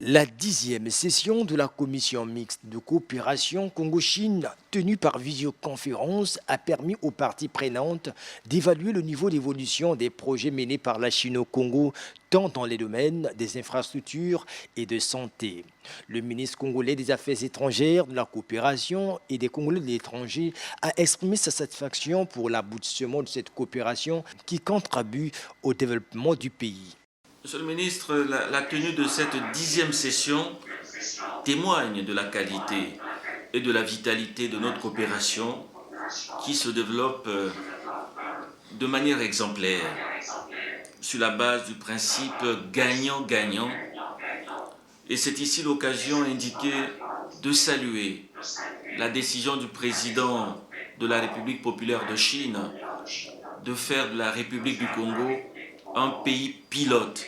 La 10e session de la commission mixte de coopération Congo-Chine, tenue par visioconférence, a permis aux parties prenantes d'évaluer le niveau d'évolution des projets menés par la Chine au Congo, tant dans les domaines des infrastructures et de santé. Le ministre congolais des Affaires étrangères, de la coopération et des Congolais de l'étranger a exprimé sa satisfaction pour l'aboutissement de cette coopération qui contribue au développement du pays. Monsieur le ministre, la tenue de cette 10e session témoigne de la qualité et de la vitalité de notre coopération qui se développe de manière exemplaire sur la base du principe gagnant-gagnant. Et c'est ici l'occasion indiquée de saluer la décision du président de la République populaire de Chine de faire de la République du Congo un pays pilote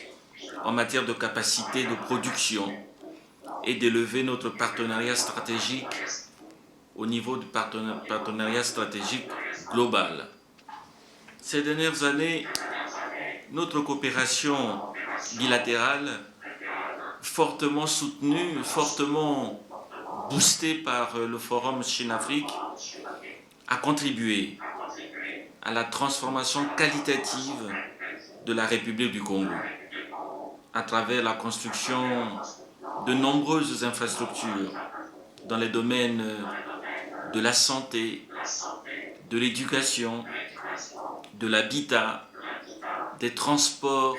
en matière de capacité de production et d'élever notre partenariat stratégique au niveau du partenariat stratégique global. Ces dernières années, notre coopération bilatérale, fortement soutenue, fortement boostée par le Forum Chine-Afrique, a contribué à la transformation qualitative de la République du Congo, à travers la construction de nombreuses infrastructures dans les domaines de la santé, de l'éducation, de l'habitat, des transports,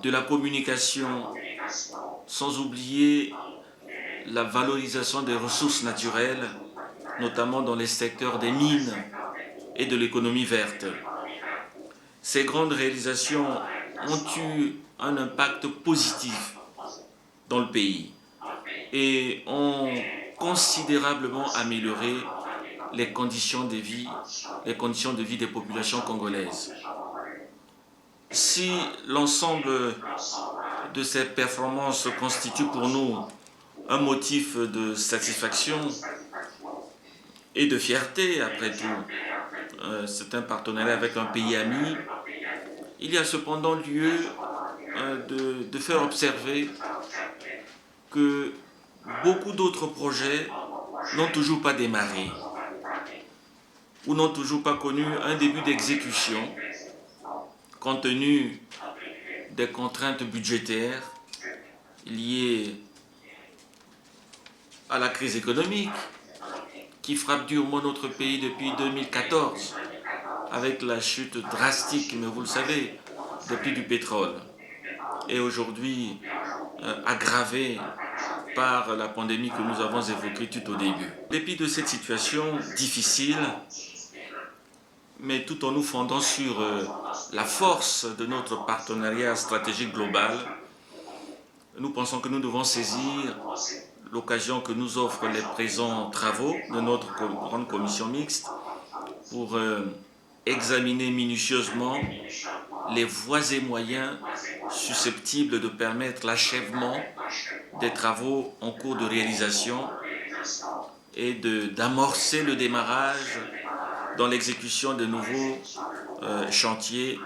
de la communication, sans oublier la valorisation des ressources naturelles, notamment dans les secteurs des mines et de l'économie verte. Ces grandes réalisations ont eu un impact positif dans le pays et ont considérablement amélioré les conditions de vie des populations congolaises. Si l'ensemble de ces performances constitue pour nous un motif de satisfaction et de fierté, après tout, c'est un partenariat avec un pays ami, il y a cependant lieu de faire observer que beaucoup d'autres projets n'ont toujours pas démarré ou n'ont toujours pas connu un début d'exécution compte tenu des contraintes budgétaires liées à la crise économique qui frappe durement notre pays depuis 2014 avec la chute drastique, mais vous le savez, des prix du pétrole et aujourd'hui aggravée par la pandémie que nous avons évoquée tout au début. En dépit de cette situation difficile, mais tout en nous fondant sur la force de notre partenariat stratégique global, nous pensons que nous devons saisir l'occasion que nous offrent les présents travaux de notre grande commission mixte pour examiner minutieusement les voies et moyens susceptibles de permettre l'achèvement des travaux en cours de réalisation et d'amorcer le démarrage dans l'exécution de nouveaux chantiers,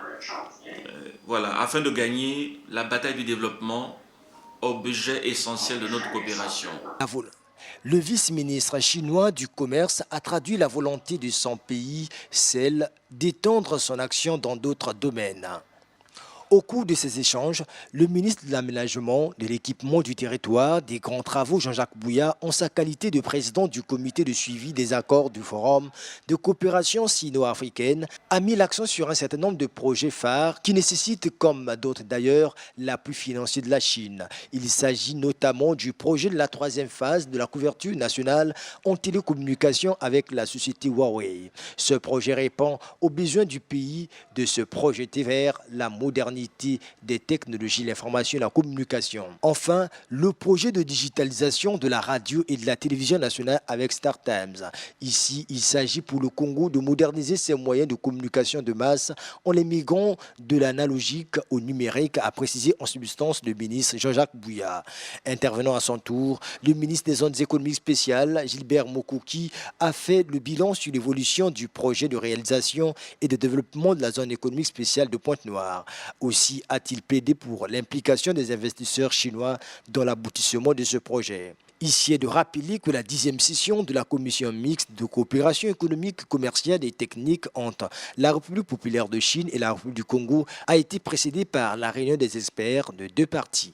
afin de gagner la bataille du développement, objet essentiel de notre coopération. Le vice-ministre chinois du commerce a traduit la volonté de son pays, celle d'étendre son action dans d'autres domaines. Au cours de ces échanges, le ministre de l'Aménagement, de l'Équipement du Territoire, des Grands Travaux, Jean-Jacques Bouya, en sa qualité de président du comité de suivi des accords du Forum de coopération sino-africaine, a mis l'accent sur un certain nombre de projets phares qui nécessitent, comme d'autres d'ailleurs, l'appui financier de la Chine. Il s'agit notamment du projet de la 3e phase de la couverture nationale en télécommunication avec la société Huawei. Ce projet répond aux besoins du pays de se projeter vers la modernité des technologies, l'information et la communication. Enfin, le projet de digitalisation de la radio et de la télévision nationale avec Star Times. Ici, il s'agit pour le Congo de moderniser ses moyens de communication de masse en les migrant de l'analogique au numérique, a précisé en substance le ministre Jean-Jacques Bouya. Intervenant à son tour, le ministre des zones économiques spéciales, Gilbert Mokoki, a fait le bilan sur l'évolution du projet de réalisation et de développement de la zone économique spéciale de Pointe-Noire. Aussi a-t-il plaidé pour l'implication des investisseurs chinois dans l'aboutissement de ce projet. Ici est de rappeler que la 10e session de la Commission mixte de coopération économique, commerciale et technique entre la République populaire de Chine et la République du Congo a été précédée par la réunion des experts de deux parties.